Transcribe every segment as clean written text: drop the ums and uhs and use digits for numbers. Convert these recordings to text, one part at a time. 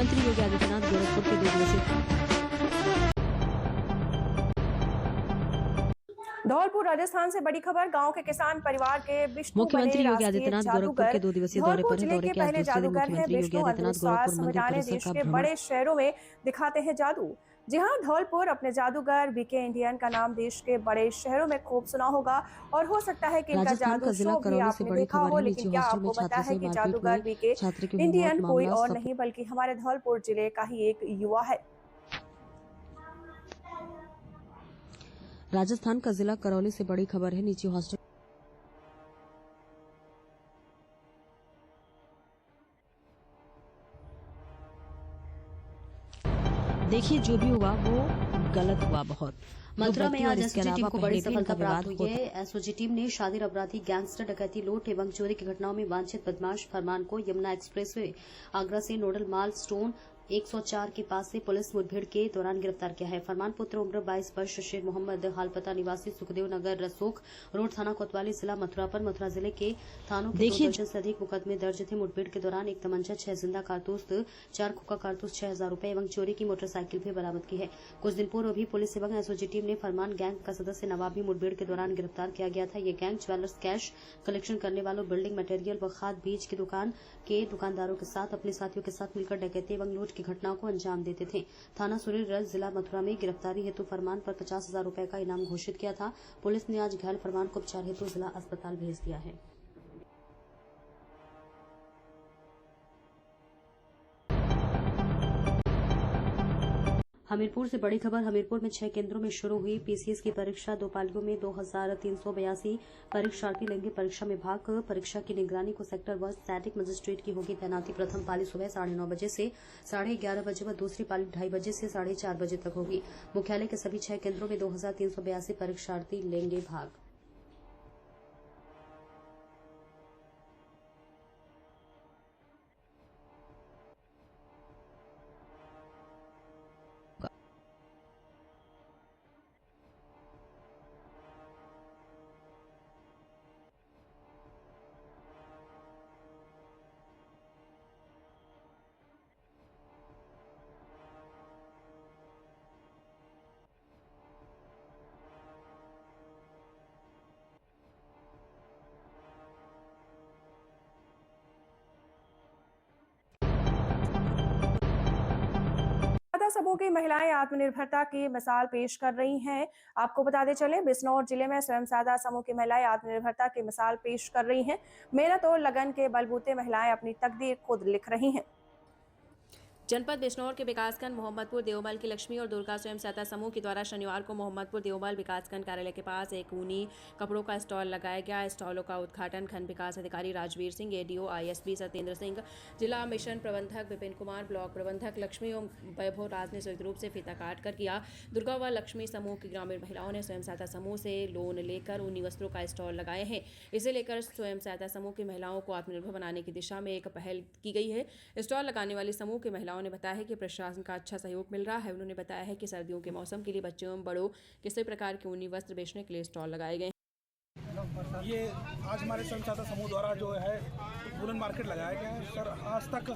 मुख्यमंत्री योगी आदित्यनाथ गोरखपुर के 2 दिवसीय धौलपुर राजस्थान से बड़ी खबर। गांव के किसान परिवार के विष्णु बने मुख्यमंत्री योगी आदित्यनाथ गोरखपुर जादूगर के 2 दिवसीय दौरे पर हैं। जिले दौरे के के आज पहले दूसरे दिन जादूगर हैं मुख्यमंत्री योगी विष्णु। आदित्यनाथ अंधविश्वास गोरखपुर मंदिर मिटाने परिसर देश का के भ्रमण बड़े शहरों में दिखाते हैं जादू। जी हाँ, धौलपुर अपने जादूगर बीके इंडियन का नाम देश के बड़े शहरों में खूब सुना होगा और हो सकता है कि इनका राजस्थान का जादू जिला शो भी करौली से आपने बड़ी देखा खबर हो, है। लेकिन निजी क्या हॉस्टल में आपको पता छात्र है से कि मारपीट जादूगर में बीके छात्र की इंडियन मौत कोई मामला और नहीं बल्कि हमारे धौलपुर जिले का ही एक युवा है। राजस्थान का जिला करौली से बड़ी खबर है। निजी हॉस्टल देखिए, जो भी हुआ वो गलत हुआ बहुत। मथुरा में आज एसओजी टीम को बड़ी सफलता प्राप्त हुई है। एसओजी टीम ने शादी अपराधी, गैंगस्टर, डकैती, लूट एवं चोरी की घटनाओं में वांछित बदमाश फरमान को यमुना एक्सप्रेसवे आगरा से नोडल माल स्टोन 104 के पास से पुलिस मुठभेड़ के दौरान गिरफ्तार किया है। फरमान पुत्र उम्र 22 वर्ष शेर मोहम्मद हालपता निवासी सुखदेव नगर रसोक रोड थाना कोतवाली जिला मथुरा पर मथुरा जिले के थानों के 2 दर्जन से अधिक मुकदमे दर्ज थे। मुठभेड़ के दौरान एक तमंचा, 6 जिंदा कारतूस, 4 खोखा कारतूस, 6000 रूपये एवं चोरी की मोटरसाइकिल भी बरामद की है। कुछ दिन पूर्व भी पुलिस एवं एसओजी टीम ने फरमान गैंग का सदस्य नवाब भी मुठभेड़ के दौरान गिरफ्तार किया गया था। ये गैंग ज्वेलर्स, कैश कलेक्शन करने वालों, बिल्डिंग मटेरियल व खाद बीज की दुकान के दुकानदारों के साथ अपने साथियों के साथ मिलकर डकैती एवं लूट की घटनाओं को अंजाम देते थे। थाना सुरीरज जिला मथुरा में गिरफ्तारी हेतु फरमान पर 50,000 रूपये का इनाम घोषित किया था। पुलिस ने आज घायल फरमान को उपचार हेतु जिला अस्पताल भेज दिया है। हमीरपुर से बड़ी खबर। हमीरपुर में 6 केंद्रों में शुरू हुई पीसीएस की परीक्षा 2 पालियों में 2382 परीक्षार्थी लेंगे परीक्षा में भाग। परीक्षा की निगरानी को सेक्टर व स्टैटिक मजिस्ट्रेट की होगी तैनाती। प्रथम पाली सुबह 9:30 बजे से 11:30 बजे व दूसरी पाली 2:30 बजे से 4:30 बजे तक होगी। मुख्यालय के सभी 6 केंद्रों में 2382 परीक्षार्थी लेंगे भाग। समूह की महिलाएं आत्मनिर्भरता की मिसाल पेश कर रही हैं। आपको बताते चले, बिजनौर जिले में स्वयं सहायता समूह की महिलाएं आत्मनिर्भरता की मिसाल पेश कर रही हैं। मेहनत और लगन के बलबूते महिलाएं अपनी तकदीर खुद लिख रही हैं। जनपद बिजनौर के विकासखंड मोहम्मदपुर देवमल की लक्ष्मी और दुर्गा स्वयं सहायता समूह के द्वारा शनिवार को मोहम्मदपुर देवमल विकासखंड कार्यालय के पास एक ऊनी कपड़ों का स्टॉल लगाया गया। स्टॉलों का उद्घाटन खंड विकास अधिकारी राजवीर सिंह, एडीओ आईएसपी सत्येंद्र सिंह, जिला मिशन प्रबंधक विपिन कुमार, ब्लॉक प्रबंधक लक्ष्मी और वैभव राज ने संयुक्त रूप से फीता काट कर किया। दुर्गा व लक्ष्मी समूह की ग्रामीण महिलाओं ने स्वयं सहायता समूह से लोन लेकर ऊनी वस्त्रों का स्टॉल लगाए हैं। इसे लेकर स्वयं सहायता समूह की महिलाओं को आत्मनिर्भर बनाने की दिशा में एक पहल की गई है। स्टॉल लगाने वाली समूह की महिलाओं ने बताया है कि प्रशासन का अच्छा सहयोग मिल रहा है। उन्होंने बताया है कि सर्दियों के मौसम के लिए बच्चों एवं बड़ों किसी प्रकार के ऊनी वस्त्र बेचने के लिए स्टॉल लगाए गए। ये आज हमारे स्वयं सहायता समूह द्वारा जो है वुलन मार्केट लगाया गया है। सर, आज तक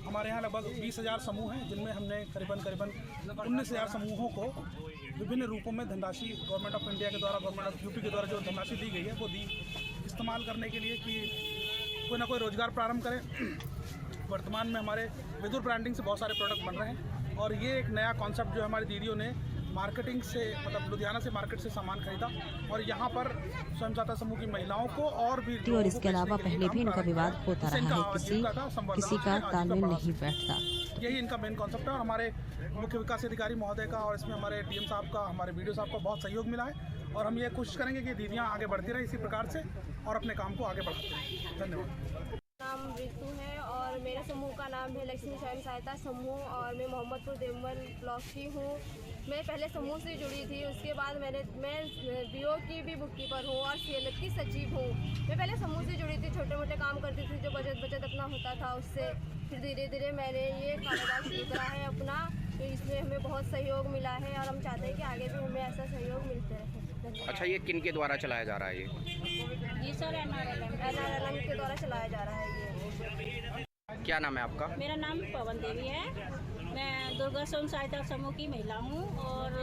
हमारे यहाँ लगभग 20,000 समूह हैं, जिनमें हमने करीबन 19,000 समूहों को विभिन्न रूपों में धनराशि गवर्नमेंट ऑफ इंडिया के द्वारा, गवर्नमेंट ऑफ यूपी के द्वारा जो धनराशि दी गई है वो दी इस्तेमाल करने के लिए कि कोई ना कोई रोजगार प्रारंभ करें। वर्तमान में हमारे विदुर ब्रांडिंग से बहुत सारे प्रोडक्ट बन रहे हैं और ये एक नया कॉन्सेप्ट जो हमारी दीदियों ने मार्केटिंग से, मतलब लुधियाना से मार्केट से सामान खरीदा और यहाँ पर स्वयं सहायता समूह की महिलाओं को और भी और इसके अलावा पहले भी इनका विवाद होता रहा है, किसी का तालमेल नहीं बैठता। यही इनका मेन कॉन्सेप्ट है और हमारे मुख्य विकास अधिकारी महोदय का और इसमें हमारे डीएम साहब का, हमारे बीडीओ साहब का बहुत सहयोग मिला है और हम ये कोशिश करेंगे कि दीदियाँ आगे बढ़ती रहे इसी प्रकार से और अपने काम को आगे बढ़ाते रहें। धन्यवाद। नाम ऋतु है और मेरे समूह का नाम है लक्ष्मी स्वयं सहायता समूह और मैं मोहम्मदपुर देवमल ब्लॉक की हूँ। मैं पहले समूह से जुड़ी थी, उसके बाद मैं बीओ की भी बुक कीपर हूँ और सीएलएफ की सचिव हूँ। मैं पहले समूह से जुड़ी थी, छोटे मोटे काम करती थी जो बचत अपना होता था उससे। फिर धीरे धीरे मैंने ये कारोबार शुरू करा है अपना, तो इसमें हमें बहुत सहयोग मिला है और हम चाहते हैं कि आगे भी हमें ऐसा सहयोग मिलते रहे। अच्छा, ये किन के द्वारा चलाया जा रहा है? ये सर एनआरएलएम के द्वारा चलाया जा रहा है। ये क्या नाम है आपका? मेरा नाम पवन देवी है। मैं दुर्गा स्वयं सहायता समूह की महिला हूँ और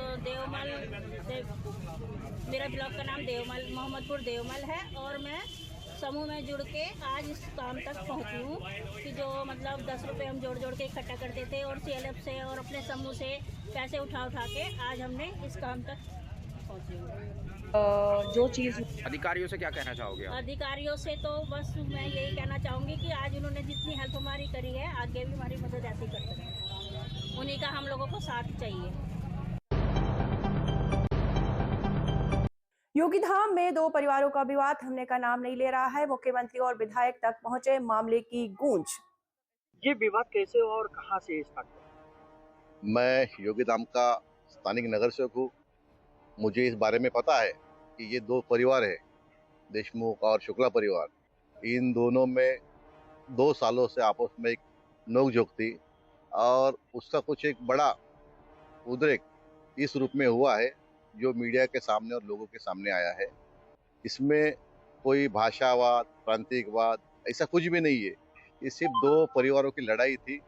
मेरा ब्लॉक का नाम देवमल मोहम्मदपुर देवमल है और मैं समूह में जुड़ के आज इस काम तक पहुँची हूँ कि जो मतलब 10 रुपये हम जोड़ जोड़ के इकट्ठा करते थे और CLF से और अपने समूह से पैसे उठा के आज हमने इस काम तक पहुँची हूँ। जो चीज़ अधिकारियों से क्या कहना चाहोगे आप? अधिकारियों से तो बस मैं यही कहना चाहूँगी कि आज उन्होंने जितनी हेल्प हमारी करी है आगे भी हमारी मदद ऐसी करते रहें। उन्हीं का हम लोगों को साथ चाहिए। योगीधाम में दो परिवारों का विवाद थमने का नाम नहीं ले रहा है। मुख्यमंत्री और विधायक तक पहुंचे मामले की गूंज। ये विवाद कैसे हुआ और कहां से स्टार्ट हुआ? मैं योगीधाम का स्थानिक नगर सेवक हूँ। मुझे इस बारे में पता है कि ये दो परिवार है, देशमुख और शुक्ला परिवार। इन दोनों में 2 सालों से आपस में एक नोकझोंक थी और उसका कुछ एक बड़ा उद्रेक इस रूप में हुआ है जो मीडिया के सामने और लोगों के सामने आया है। इसमें कोई भाषावाद, प्रांतिकवाद ऐसा कुछ भी नहीं है। ये सिर्फ 2 परिवारों की लड़ाई थी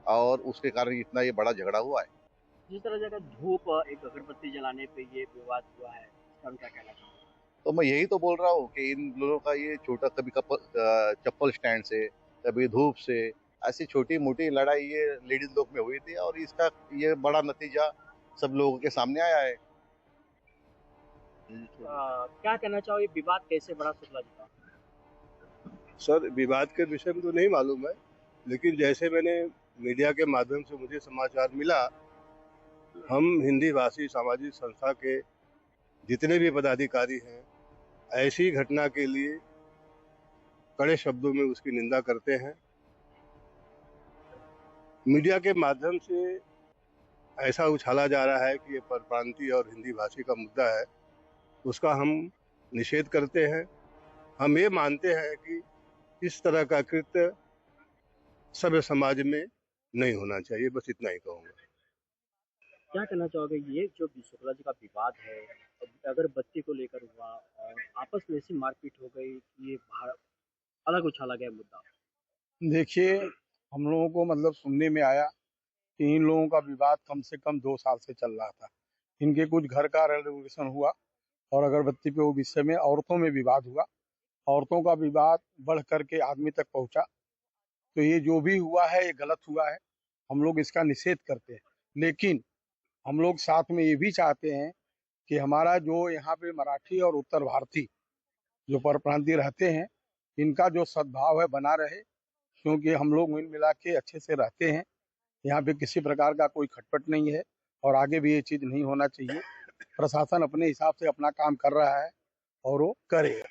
और उसके कारण इतना ये बड़ा झगड़ा हुआ है। जिस तरह जगह धूप एक अगरबत्ती जलाने पे ये विवाद हुआ है, इसका क्या कहना चाहूँगा? तो मैं यही तो बोल रहा हूँ कि इन लोगों का ये छोटा कभी चप्पल स्टैंड से, कभी धूप से, ऐसी छोटी मोटी लड़ाई ये लेडीज लोग में हुई थी और इसका ये बड़ा नतीजा सब लोगों के सामने आया है। क्या कहना चाहोगे, विवाद कैसे बड़ा शुक्ला जी का? सर, विवाद के विषय में तो नहीं मालूम है, लेकिन जैसे मैंने मीडिया के माध्यम से मुझे समाचार मिला, हम हिंदी भाषी सामाजिक संस्था के जितने भी पदाधिकारी हैं ऐसी घटना के लिए कड़े शब्दों में उसकी निंदा करते हैं। मीडिया के माध्यम से ऐसा उछाला जा रहा है कि ये परप्रांतीय और हिंदी भाषी का मुद्दा है, उसका हम निषेध करते हैं। हम ये मानते हैं कि इस तरह का कृत्य सभ्य समाज में नहीं होना चाहिए। बस इतना ही कहूँगा। क्या कहना चाहोगे, ये जो शुक्ला जी का विवाद है, अगर बच्चे को लेकर हुआ और आपस में ऐसी मारपीट हो गई कि ये बाहर अलग उछाला गया मुद्दा? देखिए, हम लोगों को मतलब सुनने में आया कि इन लोगों का विवाद कम से कम 2 साल से चल रहा था। इनके कुछ घर का रेजोल्यूशन हुआ और अगरबत्ती पे वो विषय में औरतों में विवाद हुआ। औरतों का विवाद बढ़ करके आदमी तक पहुंचा। तो ये जो भी हुआ है ये गलत हुआ है, हम लोग इसका निषेध करते हैं। लेकिन हम लोग साथ में ये भी चाहते हैं कि हमारा जो यहाँ पे मराठी और उत्तर भारतीय जो परप्रांतीय रहते हैं, इनका जो सद्भाव है बना रहे, क्योंकि हम लोग मिल मिला के अच्छे से रहते हैं। यहाँ पे किसी प्रकार का कोई खटपट नहीं है और आगे भी ये चीज़ नहीं होना चाहिए। प्रशासन अपने हिसाब से अपना काम कर रहा है और वो करेगा।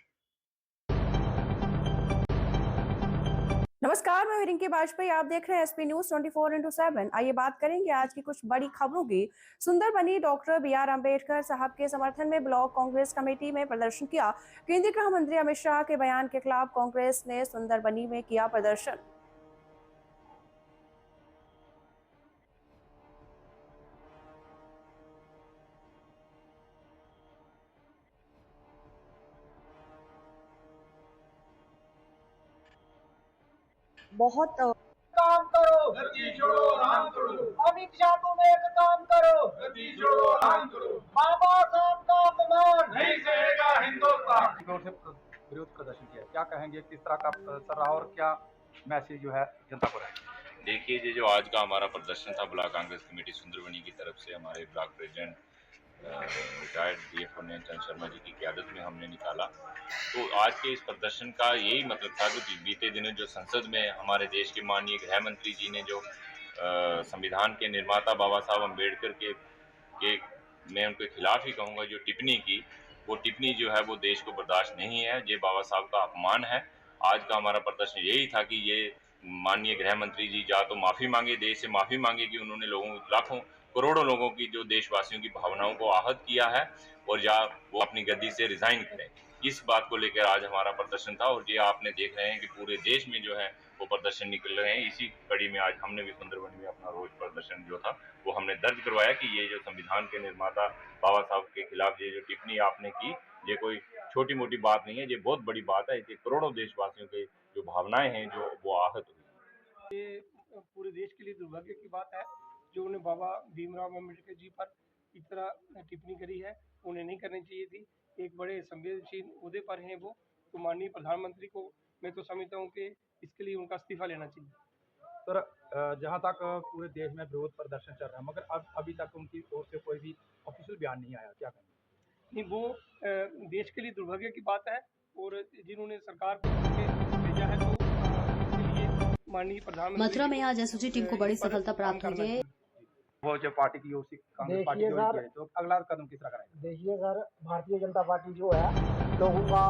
नमस्कार, मैं रिंकी बाजपेयी। आप देख रहे हैं SP न्यूज 24/7। आइए बात करेंगे आज की कुछ बड़ी खबरों की। सुंदरबनी डॉक्टर BR अम्बेडकर साहब के समर्थन में ब्लॉक कांग्रेस कमेटी में प्रदर्शन किया। केंद्रीय गृह मंत्री अमित शाह के बयान के खिलाफ कांग्रेस ने सुंदरबनी में किया प्रदर्शन। बहुत काम करो, गति छोड़ो राम करो। अमित शाह तुम एक काम करो, गति छोड़ो राम करो। बाबा साहब का अपमान नहीं सहेगा हिंदुस्तान। विरोध प्रदर्शन किया, क्या कहेंगे, किस तरह का प्रदर्शन रहा और क्या मैसेज जो है जनता को रहेगा? देखिए, ये जो आज का हमारा प्रदर्शन था ब्लॉक कांग्रेस कमेटी सुंदरबनी की तरफ से, हमारे block president retired DF Chand Sharma ji की क़यादत में हमने निकाला। तो आज के इस प्रदर्शन का यही मतलब था कि बीते दिनों जो संसद में हमारे देश के माननीय गृह मंत्री जी ने जो संविधान के निर्माता बाबा साहब अम्बेडकर के मैं उनके खिलाफ ही कहूँगा जो टिप्पणी की, वो टिप्पणी जो है वो देश को बर्दाश्त नहीं है। ये बाबा साहब का अपमान है। आज का हमारा प्रदर्शन यही था कि ये माननीय गृह मंत्री जी या तो माफ़ी मांगे, देश से माफ़ी मांगे कि उन्होंने लोगों लाखों करोड़ों लोगों की जो देशवासियों की भावनाओं को आहत किया है, और या वो अपनी गद्दी से रिजाइन करें। इस बात को लेकर आज हमारा प्रदर्शन था और ये आपने देख रहे हैं कि पूरे देश में जो है वो प्रदर्शन निकल रहे हैं। इसी कड़ी में आज हमने भी सुंदरबनी में अपना रोज प्रदर्शन जो था वो हमने दर्ज करवाया कि ये जो संविधान के निर्माता बाबा साहब के खिलाफ ये जो टिप्पणी आपने की, ये कोई छोटी मोटी बात नहीं है, ये बहुत बड़ी बात है। ये करोड़ों देशवासियों के जो भावनाएं हैं जो वो आहत हुई। ये पूरे देश के लिए दुर्भाग्य की बात है जो उन्हें बाबा भीमराव अम्बेडकर जी पर इस तरह टिप्पणी करी है, उन्हें नहीं करनी चाहिए थी। एक बड़े संवेदनशील ओहदे पर हैं वो, तो माननीय प्रधानमंत्री को मैं तो समझता हूँ कि इसके लिए उनका इस्तीफा लेना चाहिए। सर, जहाँ तक पूरे देश में विरोध प्रदर्शन चल रहा है, मगर अब अभी तक उनकी ओर से कोई भी ऑफिशियल बयान नहीं आया, क्या कहेंगे? नहीं, वो देश के लिए दुर्भाग्य की बात है और जिन्होंने सरकार को भेजा है तो इसके लिए माननीय प्रधानमंत्री। मथुरा में आज एसओजी टीम को बड़ी सफलता प्राप्त हुई है। वो जो पार्टी की ओर से कांग्रेस पार्टी की ओर से, तो अगला कदम किस तरह कराएंगे? देखिए सर, भारतीय जनता पार्टी जो है लोगों का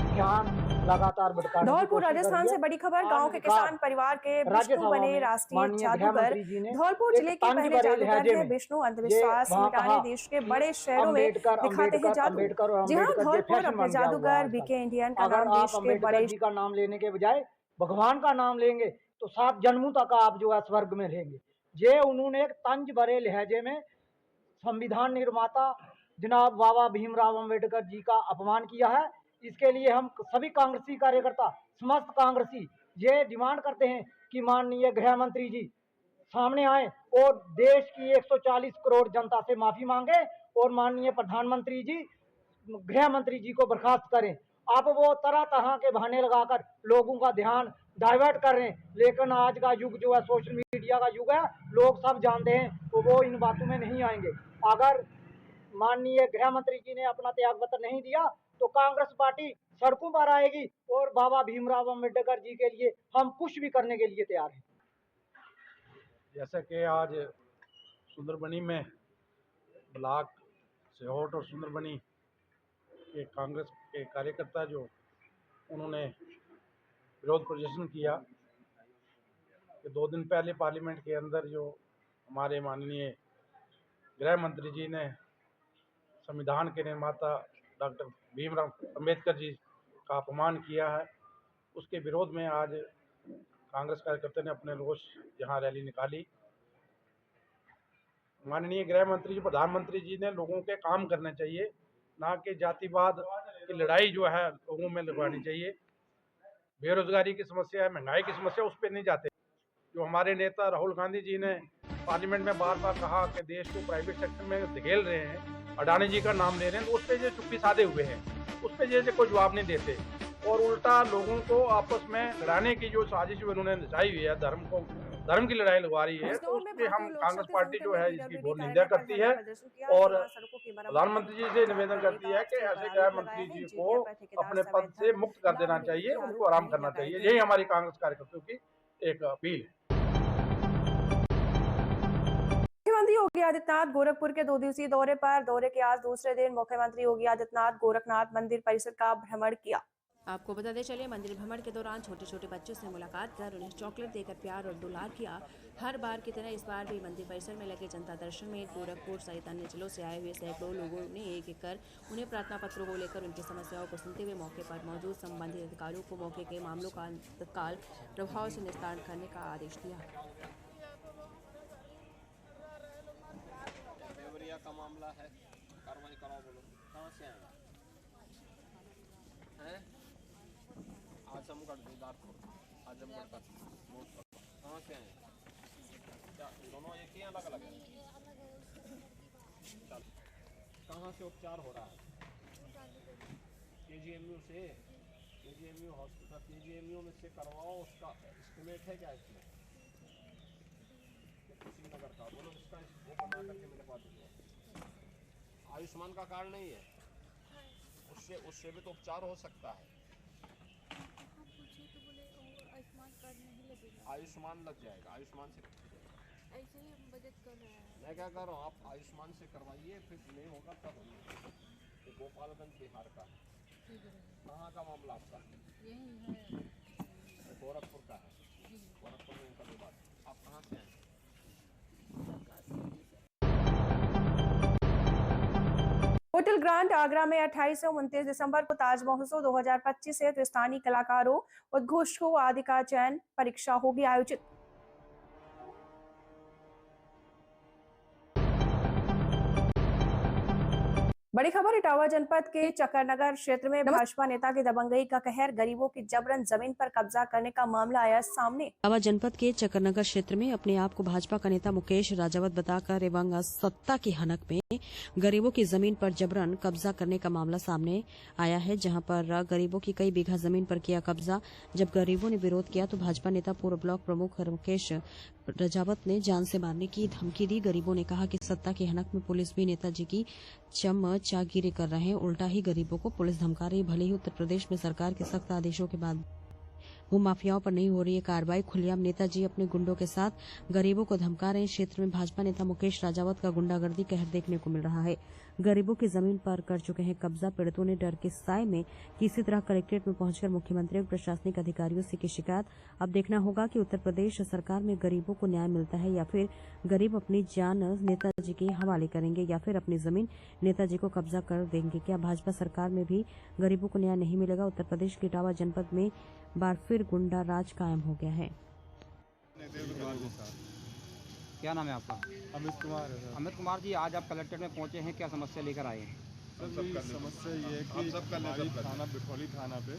ध्यान लगातार भटकाने की धौलपुर कोशिश राजस्थान कर रही से है। बड़ी खबर, गांव के किसान परिवार के विष्णु बने राष्ट्रीय जादूगर। धौलपुर जिले के पहले जादूगर हैं विष्णु। अंधविश्वास मिटाने देश के बड़े शहरों में दिखाते हैं जादू। जी हाँ, धौलपुर अपने जादूगर बीके इंडियन का नाम देश के बड़े जी का नाम लेने के बजाय भगवान का नाम लेंगे तो 7 जन्मों तक आप जो है स्वर्ग में रहेंगे। ये उन्होंने एक तंज भरे लहजे में संविधान निर्माता जनाब बाबा भीमराव अम्बेडकर जी का अपमान किया है। इसके लिए हम सभी कांग्रेसी कार्यकर्ता, समस्त कांग्रेसी ये डिमांड करते हैं कि माननीय गृह मंत्री जी सामने आए और देश की 140 करोड़ जनता से माफी मांगे और माननीय प्रधानमंत्री जी गृह मंत्री जी को बर्खास्त करें। अब वो तरह तरह के बहाने लगाकर लोगों का ध्यान डाइवर्ट कर रहे हैं, लेकिन आज का युग जो है सोशल मीडिया का युग है, लोग सब जानते हैं, तो वो इन बातों में नहीं आएंगे। अगर माननीय गृह मंत्री जी ने अपना त्यागपत्र नहीं दिया तो कांग्रेस पार्टी सड़कों पर आएगी और बाबा भीमराव अम्बेडकर जी के लिए हम कुछ भी करने के लिए तैयार हैं। जैसा कि आज सुंदरबनी में ब्लॉक सिहोट और सुंदरबनी के कांग्रेस के कार्यकर्ता जो उन्होंने विरोध प्रदर्शन किया कि 2 दिन पहले पार्लियामेंट के अंदर जो हमारे माननीय गृह मंत्री जी ने संविधान के निर्माता डॉक्टर भीमराव अम्बेडकर जी का अपमान किया है, उसके विरोध में आज कांग्रेस कार्यकर्ता ने अपने रोष यहाँ रैली निकाली। माननीय गृह मंत्री जी, प्रधानमंत्री जी ने लोगों के काम करने चाहिए, ना कि जातिवाद की लड़ाई जो है लोगों में लगवानी चाहिए। बेरोजगारी की समस्या है, महंगाई की समस्या, उस पर नहीं जाते। जो हमारे नेता राहुल गांधी जी ने पार्लियामेंट में बार बार कहा कि देश को प्राइवेट सेक्टर में धकेल रहे हैं, अडानी जी का नाम ले रहे हैं, तो उस पर ये चुप्पी साधे हुए हैं, उस पर जैसे कोई जवाब नहीं देते और उल्टा लोगों को आपस में लड़ाने की जो साजिश उन्होंने रचाई हुई है, धर्म की लड़ाई लगवा रही है, तो उस पर हम कांग्रेस पार्टी जो है इसकी घोर निंदा करती है और प्रधानमंत्री जी से निवेदन करती है कि ऐसे गृह मंत्री जी को अपने पद से मुक्त कर देना चाहिए, उनको आराम करना चाहिए। यही हमारी कांग्रेस कार्यकर्ताओं की एक अपील है। मुख्यमंत्री योगी आदित्यनाथ गोरखपुर के 2 दिवसीय दौरे के आज दूसरे दिन मुख्यमंत्री योगी आदित्यनाथ गोरखनाथ मंदिर परिसर का भ्रमण किया। आपको बताते चले, मंदिर भ्रमण के दौरान छोटे छोटे बच्चों से मुलाकात कर उन्हें चॉकलेट देकर प्यार और दुलार किया। हर बार की तरह इस बार भी मंदिर परिसर में लगे जनता दर्शन में गोरखपुर सहित अन्य जिलों से आए हुए सैकड़ों लोगों ने एक एक कर उन्हें प्रार्थना पत्रों को लेकर उनकी समस्याओं को सुनते हुए मौके पर मौजूद संबंधित अधिकारियों को मौके के मामलों का तत्काल प्रभाव से निस्तारण करने का आदेश दिया। का मामला है, कार्रवाई कराओ। बोलो कहाँ से आए हैं? आजमगढ़, आजमगढ़ का कहाँ से आए? क्या दोनों एक ही अलग अलग है? कहाँ से उपचार हो रहा है? KGMU से, KGMU हॉस्पिटल, KGMU में से करवाओ। उसका एस्टिमेट है क्या इसमें? नगर का बोलो, इसका वो बना करके मेरे पास दो। आयुष्मान का कार्ड नहीं है, उससे भी तो उपचार हो सकता है। आयुष्मान कार्ड नहीं लगेगा। आयुष्मान लग जाएगा, आयुष्मान से ऐसे ही बजट कर रहे हैं। मैं क्या कर रहा हूँ, आप आयुष्मान से करवाइए, फिर नहीं होगा तब होगा। ये गोपालगंज बिहार का है। कहाँ का मामला आपका? यही है, गोरखपुर का है। गोरखपुर में इनका विवाद। आप कहाँ से आए? होटल ग्रांट आगरा में 28 से 29 दिसंबर को ताज महोत्सव 2025 से स्थानीय कलाकारों, उद्घोषकों आदि का चयन परीक्षा होगी आयोजित। बड़ी खबर इटावा जनपद के चक्करनगर क्षेत्र में भाजपा नेता की दबंगई का कहर, गरीबों की जबरन जमीन पर कब्जा करने का मामला आया सामने। इटावा जनपद के चक्करनगर क्षेत्र में अपने आप को भाजपा का नेता मुकेश राजावत बताकर एवं सत्ता की हनक में गरीबों की जमीन पर जबरन कब्जा करने का मामला सामने आया है, जहां पर गरीबों की कई बीघा जमीन पर किया कब्जा। जब गरीबों ने विरोध किया तो भाजपा नेता पूर्व ब्लॉक प्रमुख मुकेश राजावत ने जान से मारने की धमकी दी। गरीबों ने कहा कि सत्ता की हनक में पुलिस भी नेताजी की चमचागिरी कर रहे हैं, उल्टा ही गरीबों को पुलिस धमका रही। भले ही उत्तर प्रदेश में सरकार के सख्त आदेशों के बाद भूमाफियाओं पर नहीं हो रही है कार्रवाई, खुलेआम नेताजी अपने गुंडों के साथ गरीबों को धमका रहे हैं। क्षेत्र में भाजपा नेता मुकेश राजावत का गुंडागर्दी कहर देखने को मिल रहा है। गरीबों की जमीन पर कर चुके हैं कब्जा। पीड़ितों ने डर के साए में किसी तरह कलेक्ट्रेट में पहुंचकर मुख्यमंत्री और प्रशासनिक अधिकारियों से की शिकायत। अब देखना होगा कि उत्तर प्रदेश सरकार में गरीबों को न्याय मिलता है या फिर गरीब अपनी जान नेताजी के हवाले करेंगे या फिर अपनी जमीन नेताजी को कब्जा कर देंगे। क्या भाजपा सरकार में भी गरीबों को न्याय नहीं मिलेगा? उत्तर प्रदेश के इटावा जनपद में बार फिर गुंडा राज कायम हो गया है। क्या नाम है आपका? अमित कुमार है सर। अमित कुमार जी, आज आप कलेक्ट्रेट में पहुंचे हैं, क्या समस्या लेकर आए हैं? सर समस्या ये है कि हमारी थाना बिठौली थाना पे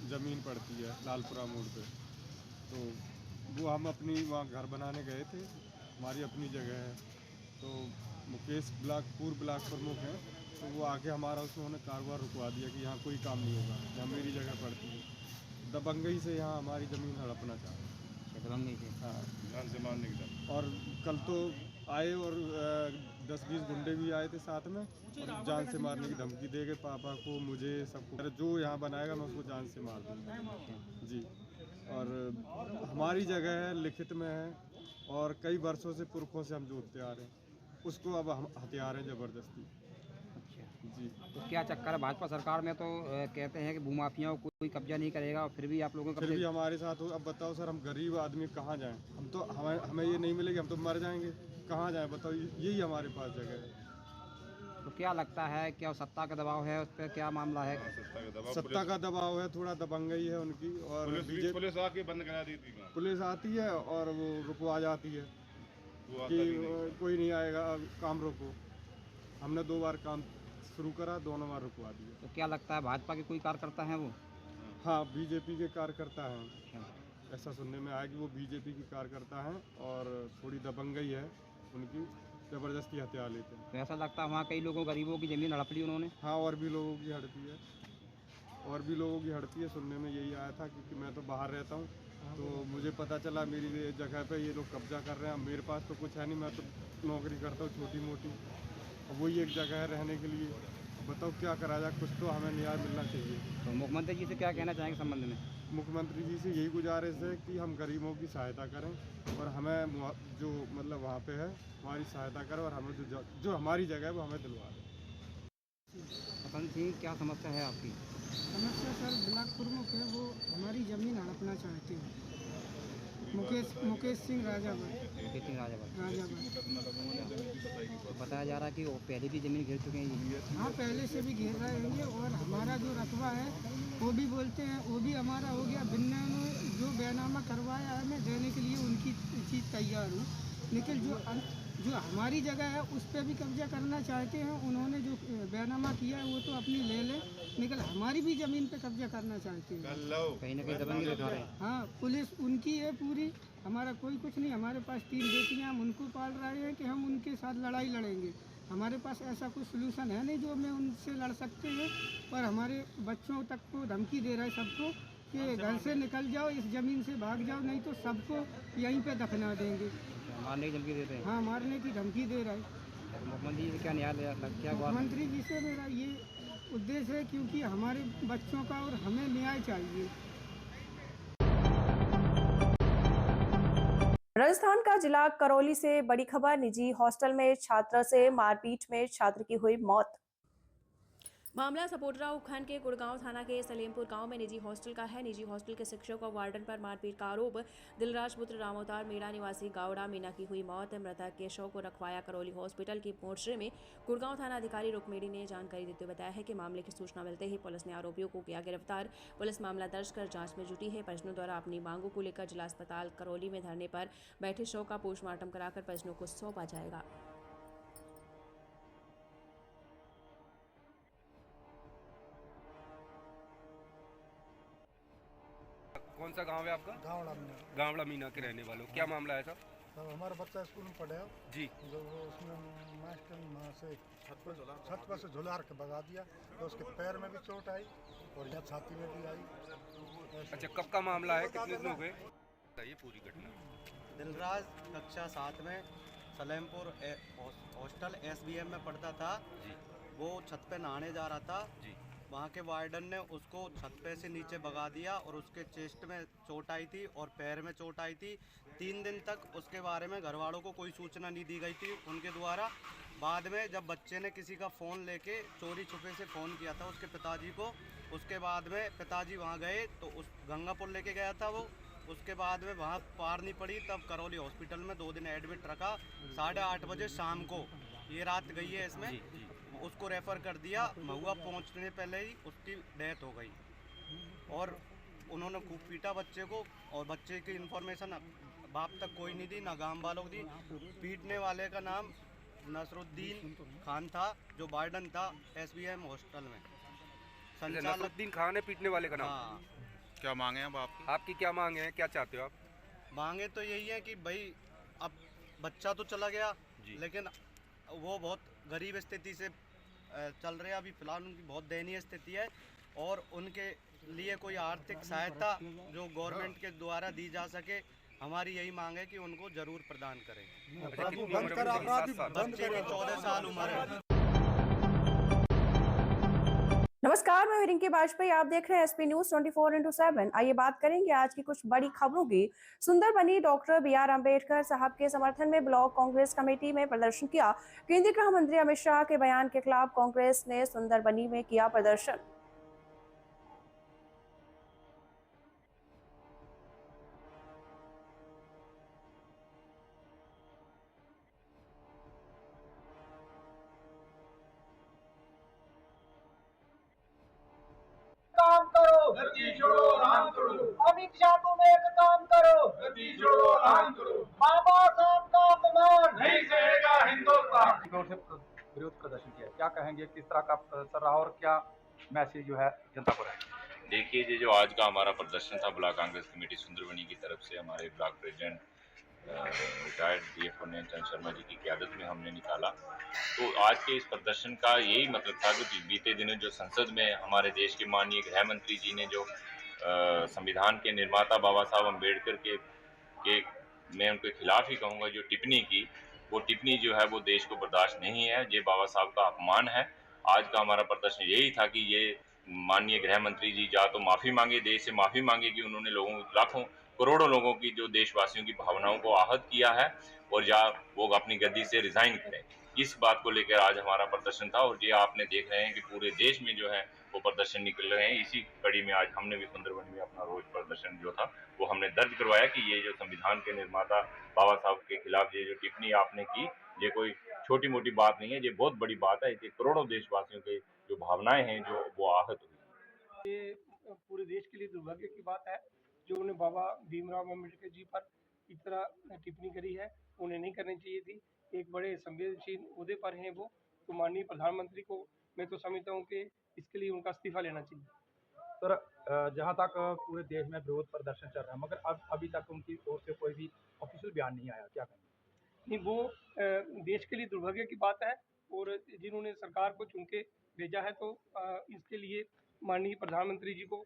ज़मीन पड़ती है लालपुरा मोड़ पे, तो वो हम अपनी वहाँ घर बनाने गए थे, हमारी अपनी जगह है। तो मुकेश पूर्व ब्लॉक प्रमुख हैं, तो वो आके हमारा उसमें कारोबार रुकवा दिया कि यहाँ कोई काम नहीं होगा, यहाँ मेरी जगह पड़ती है। दबंगई से यहाँ हमारी ज़मीन हड़पना चाहते हैं। दबंगई से? हाँ, जान से मारने की दम। और कल तो आए और 10-20 गुंडे भी आए थे साथ में और जान से मारने की धमकी दे गए पापा को, मुझे, सबको। जो यहाँ बनाएगा मैं उसको जान से मार दूँगा जी। और हमारी जगह है, लिखित में है और कई वर्षों से पुरखों से हम जोतते आ रहे हैं, उसको अब हम हथियार हैं ज़बरदस्ती जी। तो क्या चक्कर है भाजपा सरकार में? तो कहते हैं कि भूमाफियाओं को कोई कब्जा नहीं करेगा और फिर भी आप लोगों का फिर भी हमारे साथ हो। अब बताओ सर, हम गरीब आदमी कहाँ जाएं? हम तो हमें ये नहीं मिलेगी, हम तो मर जाएंगे, कहाँ जाएं बताओ? यही हमारे पास जगह है। तो क्या लगता है, क्या सत्ता का दबाव है उस पर, क्या मामला है? सत्ता का दबाव है, थोड़ा दबंगई है उनकी। और पुलिस आके बंद करा दी थी। पुलिस आती है और वो रुकवा जाती है कि कोई नहीं आएगा, काम रोको। हमने 2 बार काम शुरू करा, दोनों बार रुकवा दिया। तो क्या लगता है भाजपा के कोई कार्यकर्ता हैं वो? हाँ, बीजेपी के कार्यकर्ता हैं। ऐसा सुनने में आया कि वो बीजेपी की कार्यकर्ता हैं और थोड़ी दबंगई है उनकी, ज़बरदस्ती हथियार लेते हैं। तो ऐसा लगता है वहाँ कई लोगों गरीबों की ज़मीन हड़प ली उन्होंने? हाँ, और भी लोगों की हड़पी है, और भी लोगों की हड़पी है। सुनने में यही आया था, क्योंकि मैं तो बाहर रहता हूँ, तो मुझे पता चला मेरी जगह पे ये लोग कब्जा कर रहे हैं। मेरे पास तो कुछ है नहीं, मैं तो नौकरी करता हूँ छोटी मोटी, वही एक जगह है रहने के लिए। बताओ क्या करा जाए, कुछ तो हमें न्याय मिलना चाहिए। तो मुख्यमंत्री जी से क्या कहना चाहेंगे संबंध में? मुख्यमंत्री जी से यही गुजारिश है कि हम गरीबों की सहायता करें और हमें जो मतलब वहाँ पे है हमारी सहायता करें और हमें जो हमारी जगह है वो हमें दिलवा दें। पसंद सिंह, क्या समस्या है आपकी? समस्या सर ब्लॉक प्रमुख है, वो हमारी ज़मीन हड़पना चाहते हैं। मुकेश सिंह राजावत। तो बताया जा रहा है कि वो पहले भी ज़मीन घेर चुके हैं। हाँ, पहले से भी घेर रहे होंगे और हमारा जो रकबा है वो भी बोलते हैं वो भी हमारा हो गया। बिन्ना ने जो बैनामा करवाया है मैं देने के लिए उनकी चीज़ तैयार हूँ, लेकिन जो हमारी जगह है उस पर भी कब्जा करना चाहते हैं। उन्होंने जो बैनामा किया है वो तो अपनी ले लेकिन हमारी भी ज़मीन पे कब्जा करना चाहते हैं। कहीं ना कहीं दबंगई दिखा रहे हैं। हाँ, पुलिस उनकी है पूरी, हमारा कोई कुछ नहीं। हमारे पास 3 बेटियाँ, हम उनको पाल रहे हैं कि हम उनके साथ लड़ाई लड़ेंगे। हमारे पास ऐसा कोई सलूशन है नहीं जो हमें उनसे लड़ सकते हैं, पर हमारे बच्चों तक को धमकी दे रहा है सबको कि घर से निकल जाओ, इस ज़मीन से भाग जाओ, नहीं तो सबको यहीं पे दफना देंगे। मारने की धमकी देते हैं? हाँ, मारने की धमकी दे रहा है। मुख्यमंत्री जी से क्या न्याय क्या? मुख्यमंत्री जी से मेरा ये उद्देश्य है क्योंकि हमारे बच्चों का और हमें न्याय चाहिए। राजस्थान का जिला करौली से बड़ी खबर, निजी हॉस्टल में छात्र से मारपीट में छात्र की हुई मौत। मामला सपोटरा उपखंड के गुड़गांव थाना के सलेमपुर गांव में निजी हॉस्टल का है। निजी हॉस्टल के शिक्षक और वार्डन पर मारपीट का आरोप। दिलराज पुत्र रामोतार मेड़ा निवासी गावड़ा मीना की हुई मौत। मृतक के शव को रखवाया करौली हॉस्पिटल की मोर्चरी में। गुड़गांव थाना अधिकारी रुकमेड़ी ने जानकारी देते हुए बताया है कि मामले की सूचना मिलते ही पुलिस ने आरोपियों को किया गिरफ्तार। पुलिस मामला दर्ज कर जांच में जुटी है। परिजनों द्वारा अपनी मांगों को लेकर जिला अस्पताल करौली में धरने पर बैठे शव का पोस्टमार्टम कराकर परिजनों को सौंपा जाएगा। कौन सा गांव है आपका? गावड़ा मीना के रहने वाले हो। क्या मामला है सर? हमारा बच्चा स्कूल में पढ़े जी। जो वो उसमें मास्टर से छत पर से झुलार के भगा दिया तो उसके पैर में भी चोट आई और यहाँ छाती में भी आई। अच्छा, कब का मामला है? कितने दिन हो गए? बताइए पूरी घटना। दिलराज कक्षा 7 में सलेमपुर हॉस्टल SBM में पढ़ता था जी। वो छत पे नहाने जा रहा था जी। वहाँ के वार्डन ने उसको छत पे से नीचे भगा दिया और उसके चेस्ट में चोट आई थी और पैर में चोट आई थी। 3 दिन तक उसके बारे में घर वालों को कोई सूचना नहीं दी गई थी उनके द्वारा। बाद में जब बच्चे ने किसी का फ़ोन लेके चोरी छुपे से फ़ोन किया था उसके पिताजी को, उसके बाद में पिताजी वहाँ गए तो उस गंगापुर लेके गया था वो। उसके बाद में वहाँ पार नहीं पड़ी, तब करौली हॉस्पिटल में 2 दिन एडमिट रखा। 8:30 बजे शाम को, ये रात गई है इसमें, उसको रेफ़र कर दिया। महुआ पहुँचने पहले ही उसकी डेथ हो गई और उन्होंने खूब पीटा बच्चे को और बच्चे की इन्फॉर्मेशन बाप तक कोई नहीं दी, ना गांव वालों को दी। पीटने वाले का नाम नसरुद्दीन खान था जो वार्डन था SBM हॉस्टल में। नसरुद्दीन खान है पीटने वाले का नाम? हाँ। क्या मांगे हैं अब आपकी क्या मांगे हैं, क्या चाहते हो आप? मांगे तो यही है कि भाई अब बच्चा तो चला गया लेकिन वो बहुत गरीब स्थिति से चल रहे हैं। अभी फ़िलहाल उनकी बहुत दयनीय स्थिति है और उनके लिए कोई आर्थिक सहायता जो गवर्नमेंट के द्वारा दी जा सके, हमारी यही मांग है कि उनको जरूर प्रदान करें। बच्चे की 14 साल उम्र है। नमस्कार, मैं रिंकी वाजपेयी, आप देख रहे हैं SP न्यूज 24/7। आइए बात करेंगे आज की कुछ बड़ी खबरों की। सुंदर बनी डॉक्टर BR अम्बेडकर साहब के समर्थन में ब्लॉक कांग्रेस कमेटी में प्रदर्शन किया। केंद्रीय गृह मंत्री अमित शाह के बयान के खिलाफ कांग्रेस ने सुंदर बनी में किया प्रदर्शन। काम करो, गद्दी छोड़ो राम करो। अमित शाह तुम एक काम करो, गद्दी छोड़ो राम करो। बाबा साहब का अपमान नहीं सहेगा हिंदुस्तान। जोर से विरोध प्रदर्शन किया, क्या कहेंगे, किस तरह का प्रदर्शन रहा और क्या मैसेज जो है जनता को रहेगा? देखिए, ये जो आज का हमारा प्रदर्शन था ब्लॉक कांग्रेस कमेटी सुंदरबनी की तरफ से, हमारे block president retired DF Chandra Sharma ji की क़यादत में हमने निकाला। तो आज के इस प्रदर्शन का यही मतलब था कि बीते दिनों जो संसद में हमारे देश के माननीय गृह मंत्री जी ने जो संविधान के निर्माता बाबा साहब अम्बेडकर के मैं उनके खिलाफ ही कहूँगा जो टिप्पणी की, वो टिप्पणी जो है वो देश को बर्दाश्त नहीं है। ये बाबा साहब का अपमान है। आज का हमारा प्रदर्शन यही था कि ये माननीय गृह मंत्री जी या तो माफ़ी मांगे, देश से माफ़ी मांगे कि उन्होंने लोगों लाखों करोड़ों लोगों की जो देशवासियों की भावनाओं को आहत किया है, और या वो अपनी गद्दी से रिजाइन करें। इस बात को लेकर आज हमारा प्रदर्शन था और ये आपने देख रहे हैं कि पूरे देश में जो है वो प्रदर्शन निकल रहे हैं। इसी कड़ी में आज हमने भी सुंदरबनी में अपना रोज प्रदर्शन जो था वो हमने दर्ज करवाया कि ये जो संविधान के निर्माता बाबा साहब के खिलाफ ये जो टिप्पणी आपने की, ये कोई छोटी मोटी बात नहीं है, ये बहुत बड़ी बात है। ये करोड़ों देशवासियों के जो भावनाएं हैं जो वो आहत हुई। ये पूरे देश के लिए दुर्भाग्य की बात है जो उन्हें बाबा भीमराव अम्बेडकर जी पर इस तरह टिप्पणी करी है, उन्हें नहीं करनी चाहिए थी। एक बड़े संवेदनशील ओहदे पर हैं वो, तो माननीय प्रधानमंत्री को मैं तो समझता हूँ कि इसके लिए उनका इस्तीफा लेना चाहिए। सर, जहाँ तक पूरे देश में विरोध प्रदर्शन चल रहा है, मगर अब अभी तक उनकी ओर से कोई भी ऑफिशियल बयान नहीं आया, क्या कहेंगे? नहीं, वो देश के लिए दुर्भाग्य की बात है और जिन्होंने सरकार को चुन के भेजा है तो इसके लिए माननीय प्रधानमंत्री जी को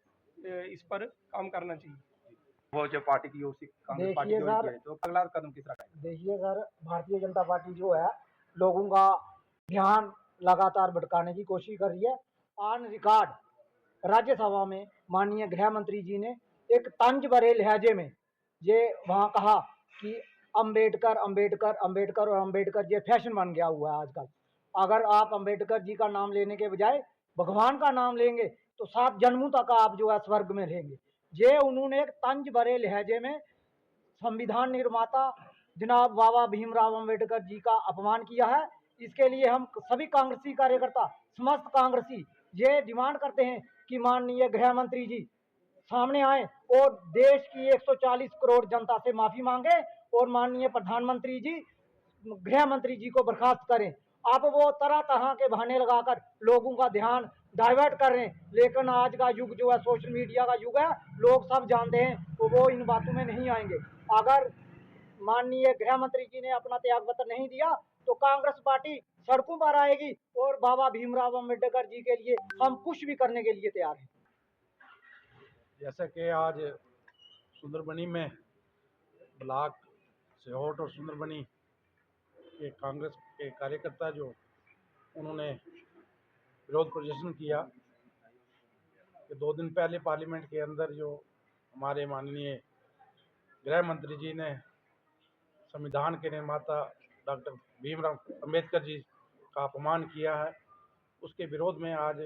इस पर काम करना चाहिए। वो जो पार्टी की ओर से कांग्रेस पार्टी की ओर से, तो अगला कदम किस तरह का है? देखिए सर, भारतीय जनता पार्टी जो है लोगों का ध्यान लगातार भटकाने की कोशिश कर रही है। ऑन रिकॉर्ड राज्यसभा में माननीय गृह मंत्री जी ने एक तंज भरे लहजे में ये वहाँ कहा कि अम्बेडकर अम्बेडकर अम्बेडकर और अम्बेडकर ये फैशन बन गया हुआ है आजकल। अगर आप अम्बेडकर जी का नाम लेने के बजाय भगवान का नाम लेंगे तो 7 जन्मों तक आप जो है स्वर्ग में रहेंगे। ये उन्होंने एक तंज भरे लहजे में संविधान निर्माता जनाब बाबा भीमराव अम्बेडकर जी का अपमान किया है। इसके लिए हम सभी कांग्रेसी कार्यकर्ता, समस्त कांग्रेसी ये डिमांड करते हैं कि माननीय गृह मंत्री जी सामने आए और देश की 140 करोड़ जनता से माफी मांगे और माननीय प्रधानमंत्री जी गृह मंत्री जी को बर्खास्त करें। अब वो तरह तरह के बहाने लगाकर लोगों का ध्यान डाइवर्ट कर रहे हैं। लेकिन आज का युग जो है सोशल मीडिया का युग है, लोग सब जानते हैं, तो वो इन बातों में नहीं आएंगे। अगर माननीय गृह मंत्री जी ने अपना त्यागपत्र नहीं दिया तो कांग्रेस पार्टी सड़कों पर आएगी और बाबा भीमराव अम्बेडकर जी के लिए हम कुछ भी करने के लिए तैयार हैं। जैसा कि आज सुंदरबनी में ब्लॉक सिहोट और सुंदरबनी के कांग्रेस के कार्यकर्ता जो उन्होंने विरोध प्रदर्शन किया कि 2 दिन पहले पार्लियामेंट के अंदर जो हमारे माननीय गृह मंत्री जी ने संविधान के निर्माता डॉक्टर भीमराव अंबेडकर जी का अपमान किया है, उसके विरोध में आज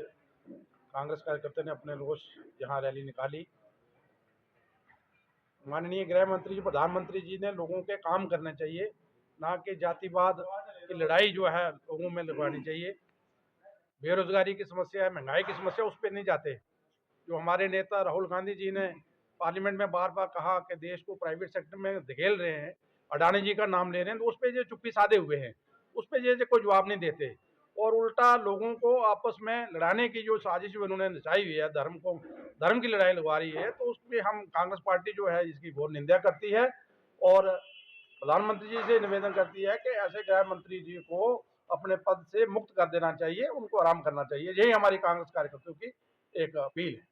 कांग्रेस कार्यकर्ता ने अपने रोष यहाँ रैली निकाली। माननीय गृह मंत्री जी, प्रधानमंत्री जी ने लोगों के काम करने चाहिए, ना कि जातिवाद की लड़ाई जो है लोगों में लगवानी चाहिए। बेरोजगारी की समस्या है, महंगाई की समस्या, उस पर नहीं जाते। जो हमारे नेता राहुल गांधी जी ने पार्लियामेंट में बार बार कहा कि देश को प्राइवेट सेक्टर में धकेल रहे हैं, अडानी जी का नाम ले रहे हैं, तो उस पर ये चुप्पी साधे हुए हैं, उस पर ये कोई जवाब नहीं देते और उल्टा लोगों को आपस में लड़ाने की जो साजिश उन्होंने रचाई हुई है, धर्म की लड़ाई लगवा रही है, तो उसमें हम कांग्रेस पार्टी जो है इसकी घोर निंदा करती है और प्रधानमंत्री जी से निवेदन करती है कि ऐसे गृह मंत्री जी को अपने पद से मुक्त कर देना चाहिए, उनको आराम करना चाहिए। यही हमारी कांग्रेस कार्यकर्ताओं की एक अपील है।